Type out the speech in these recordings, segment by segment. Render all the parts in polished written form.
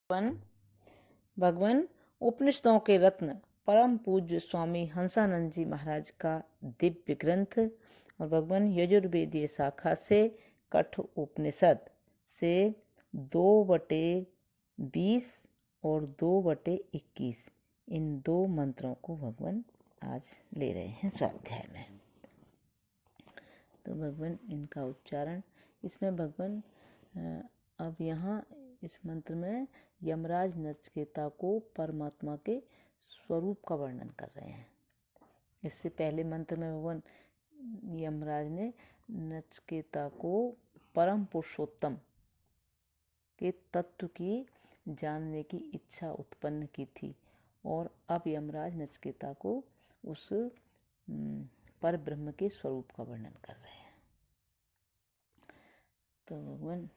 भगवान उपनिषदों के रत्न परम पूज्य स्वामी हंसानंद जी महाराज का दिव्य ग्रंथ और भगवान यजुर्वेदीय शाखा से कठोपनिषद से 2/20 और 2/21 इन 2 मंत्रों को भगवान आज ले रहे हैं स्वाध्याय में। तो भगवान इनका उच्चारण इसमें भगवान अब यहाँ इस मंत्र में यमराज नचिकेता को परमात्मा के स्वरूप का वर्णन कर रहे हैं। इससे पहले मंत्र में भगवान यमराज ने नचिकेता को परम पुरुषोत्तम के तत्व की जानने की इच्छा उत्पन्न की थी और अब यमराज नचिकेता को उस पर ब्रह्म के स्वरूप का वर्णन कर रहे हैं। तो भगवान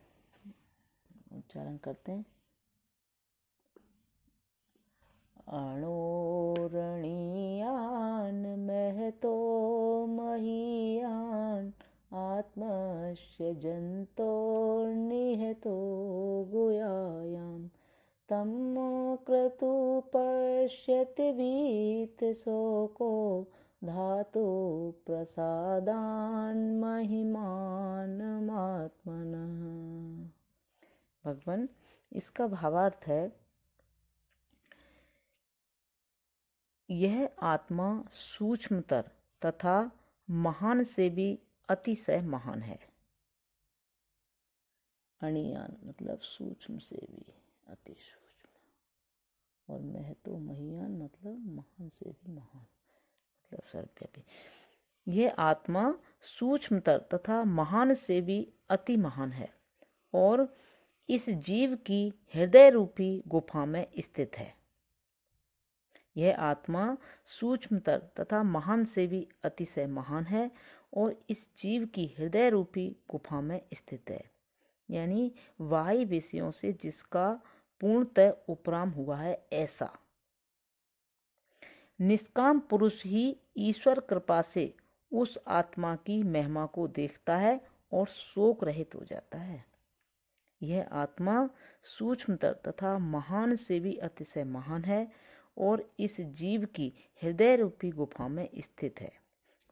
उच्चारण करते हैं। अणोरणीयान महतो महीयान आत्मस्य जन्तोर्निहतो गुहायां तं क्रतु पश्यति भीतशोको धातु प्रसादान् महिमानमात्मनः। भगवान इसका भावार्थ है, यह आत्मा सूक्ष्मतर तथा महान से भी अतिशय महान है। अणियान मतलब सूक्ष्म से भी अति सूक्ष्म और महतो महियान मतलब महान से भी महान मतलब सर्वव्यापी। यह आत्मा सूक्ष्मतर तथा महान से भी अति महान है और इस जीव की हृदय रूपी गुफा में स्थित है। यह आत्मा सूक्ष्मतर तथा महान से भी अतिशय महान है और इस जीव की हृदय रूपी गुफा में स्थित है, यानी बाह्य विषयों से जिसका पूर्णतः उपराम हुआ है ऐसा। निष्काम पुरुष ही ईश्वर कृपा से उस आत्मा की महिमा को देखता है और शोक रहित हो जाता है। यह आत्मा सूक्ष्मतर तथा महान से भी अतिशय महान है और इस जीव की हृदय रूपी गुफा में स्थित है,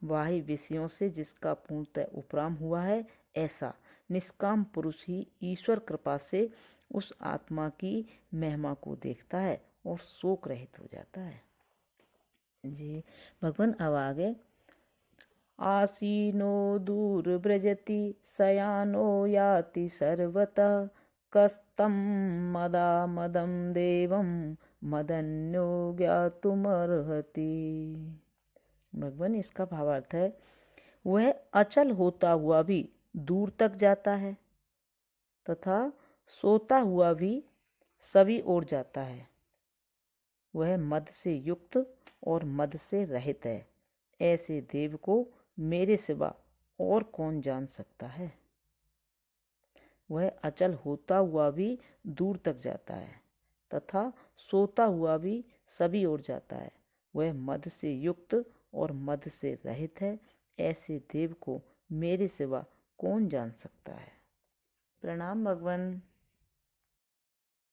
बाह्य विषयों से जिसका पूर्णतः उपराम हुआ है ऐसा। निष्काम पुरुष ही ईश्वर कृपा से उस आत्मा की महिमा को देखता है और शोक रहित हो जाता है। जी भगवान अब आगे। आसीनो दूर व्रजति शयानो याति सर्वतः कस्तं मदा मदं देवं मदन्यो ज्ञातुमर्हति। भगवान इसका भावार्थ है, वह अचल होता हुआ भी दूर तक जाता है तथा सोता हुआ भी सभी ओर जाता है। वह मद से युक्त और मद से रहित है। ऐसे देव को मेरे सिवा और कौन जान सकता है। वह अचल होता हुआ भी दूर तक जाता है तथा सोता हुआ भी सभी ओर जाता है। वह मद से युक्त और मद से रहित है। ऐसे देव को मेरे सिवा कौन जान सकता है। प्रणाम भगवान।